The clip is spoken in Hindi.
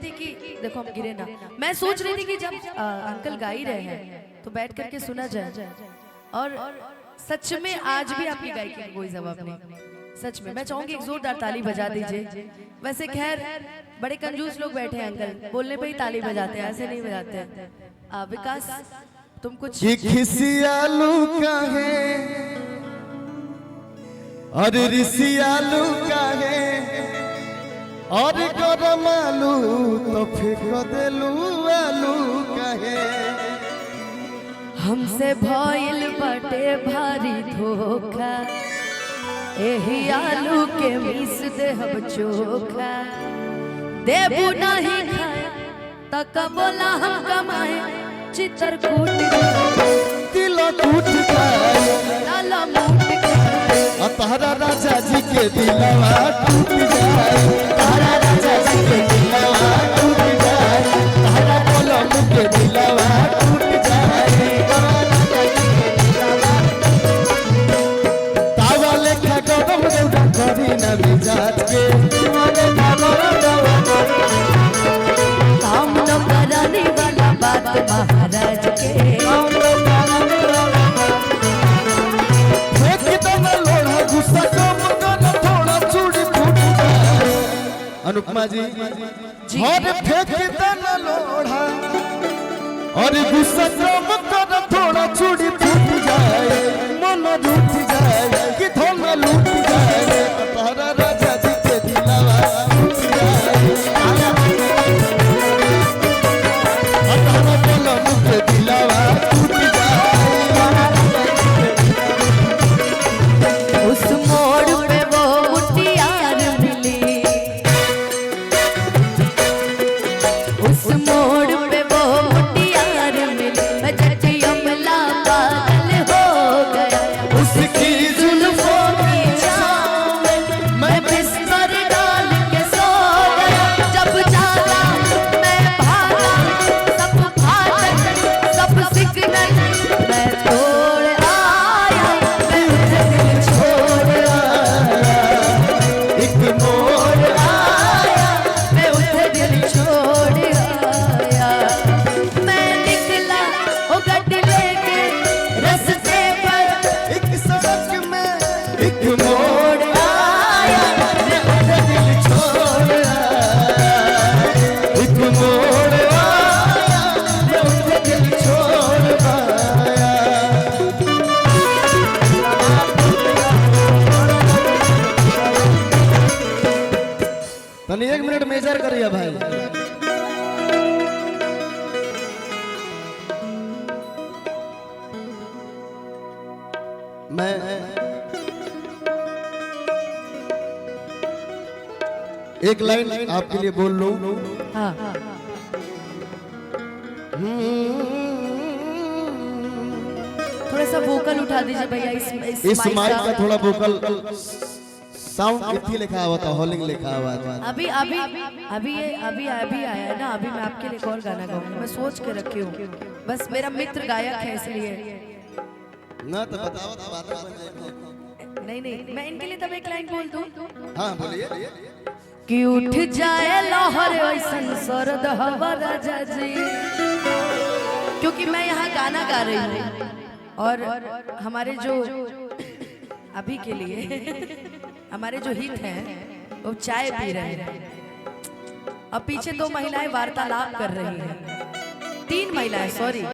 थी कि देखो हम गिरे ना, मैं सोच रही थी कि जब अंकल गा ही रहे हैं तो बैठ करके सुना जाए। और सच में आज भी आपकी गायकी का कोई जवाब नहीं। सच में मैं चाहूंगी एक जोरदार ताली बजा दीजिए। वैसे खैर बड़े कंजूस लोग बैठे हैं अंकल, बोलने पे ही ताली बजाते हैं, ऐसे नहीं बजाते हैं। विकास तुम कुछ खिसियालू का है और रिसियालू का है और गरम आलू तो फेंक देलू आलू का है। हमसे भइल बटे भारी धोखा, एही आलू के मिस देहब चोखा। देबू नहीं खाए तक बोला हम कमाए, चित्रकूट दिला टूट जाए लाला मूट तारा राजा जी के दिलवा टूट जाए, तारा राजा जी के दिलवा टूट जाए, तारा कलम के दिलवा टूट जाए। तावा लेखा गरम रौदा करी न मिजाज के, काम न कराने वाला बात महाराज के। अनुपमा जी और फेंक देना लोढ़ा और गुस्सा कम कर थोड़ा चूड़ी फूट जाए, मन रूठ जाए कि धोना लूट जाए। तारा राजा जी के दिलवा टूट जाए, तारा कलम के दिलवा टूट जाए। उस मोड़ पे वो मुटियार मिली, उस मोड़ पे वो मुटियार मिली, बजट अमला पागल हो गया। उसकी जुल्फों की छाँव में मैं बिस्तर डाल के सो गया। जब जागा मैं भागा, सब फाटक सब सिग्नल मैं तोड़ आया, मैं उसे दिल छोड़ आया। एक मोड़ आया मैं उसे दिल छोड़ आया। मैं निकला वो गड्डी लेके रास्ते पर, एक सड़क में एक मोड़ मोड़ आया मैं उसे दिल छोड़ आया। एक मोड़ आया मैं उसे दिल छोड़ आया। तनी 1 मिनट मेजर करिए भाई। मैं एक लाइन आपके लिए बोल लूं। हाँ थोड़ा सा वोकल उठा दीजिए भैया। इस माइक का थोड़ा वोकल साउंड कितनी लिखा हुआ था, हॉलिंग लिखा हुआ था। अभी अभी अभी अभी अभी आया है ना, अभी मैं आपके लिए एक और गाना गाऊंगी, मैं सोच के रखी हूँ। बस मेरा मित्र गायक है इसलिए। ना तो बताओ तो बात बन जाएगी। नहीं नहीं मैं इनके लिए तब एक लाइन बोल दूं। हाँ बोलिए। कि उठ जाए लहर ऐसन सरद हवा राजा जी, क्योंकि मैं यहाँ गाना गा रही हूँ और हमारे जो अभी के लिए हमारे जो हित हैं वो चाय पी रहे हैं और पीछे 2 महिलाएं वार्तालाप कर रही हैं, 3 महिलाएं सॉरी।